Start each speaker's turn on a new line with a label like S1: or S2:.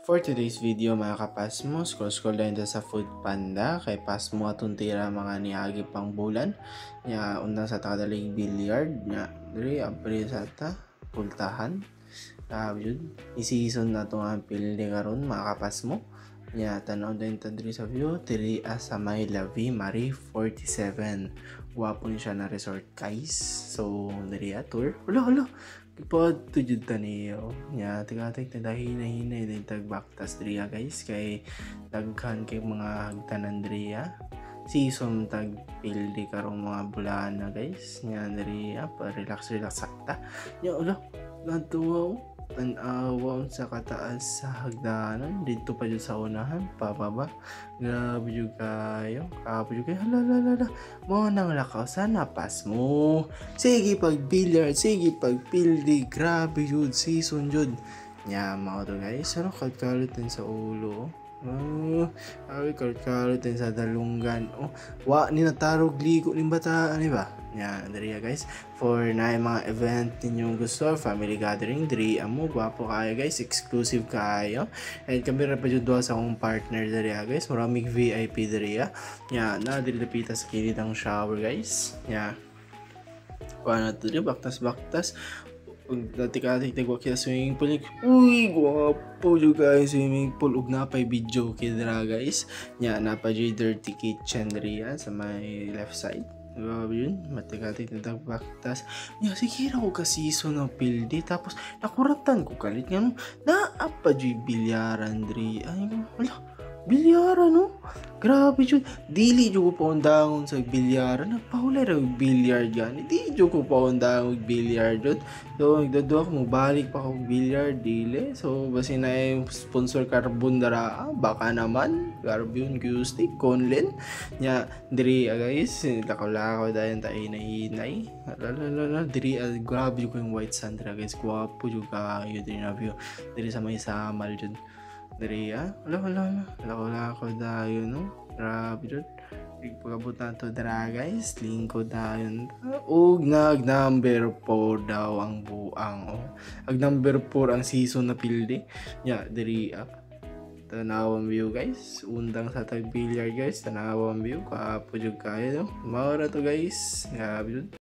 S1: For today's video mga kapasmo, scroll lang ito sa Food Panda kay pasmo atong tira mga niagi pang bulan nya undang sa takadalig billiard nya diri apre sa ta pultahan yun i-season na tong ang pilde karon mga kapasmo nya tanaw din ta diri sa view diri sa may Lavi Marie 47 guwapo ni siya na resort guys, so diri tour hulo ipod to jud ta niyo nya tigatig na hinay din tag baktas diriya guys kay daghan kay mga hagtanan diriya season tag pildi karong mga bulan na guys nya diriya pa relax sakta nya ulo natuwa tan-awon sa kataas sa hagdanan dito pa jud sa unahan pababa grabe jud kayo hala mo nang lakaw sana pas mo sige pag billiard sige pag pildi grabe jud season jud nya mao to guys ano kalkalutin sa ulo ay kalkalutin sa dalunggan wa ni natarog ligo ning bata ani ba nya diri guys for na mga event ninyong gusto family gathering diri amo gwapo kayo guys exclusive kayo and kami ra pa jud sa akong partner diri guys maraming VIP diri nya na diri lapita sa kilid ang shower guys nya kuha na diri baktas dati tigwa kita swimming pool uy gwapo jud guys swimming pool ug napay video kidra guys nya napay dirty kitchen diri sa may left side. Yun, matikatik na baktas nya sige ra ko ka season ng pildi tapos nakuratan ko kalit nga na apa jud bilyaran diri ay wala bilyaran no grabe jud dili jud ko paundangon sa bilyaran nagpahulay ra bilyard gani di jud ko paundangon og bilyard jud so nagdadua ko mo balik pa ko bilyard dili so basi na sponsor carbon dara baka naman garbi yun gusti konlen nya diri guys lakaw dayon ta hinay diri grabe ko yung white sand dira guys gwapo jud kayo diri na view diri sa may samal jud diri lakaw dayon no grabe jud pagabot na to dira guys lingkod dayon ug nag number 4 daw ang buang ag number 4 ang season na pildi nya diri tanawang view guys undang sa tag billiard guys tanawang view kapo jud kayo mao ra to guys grabe jud.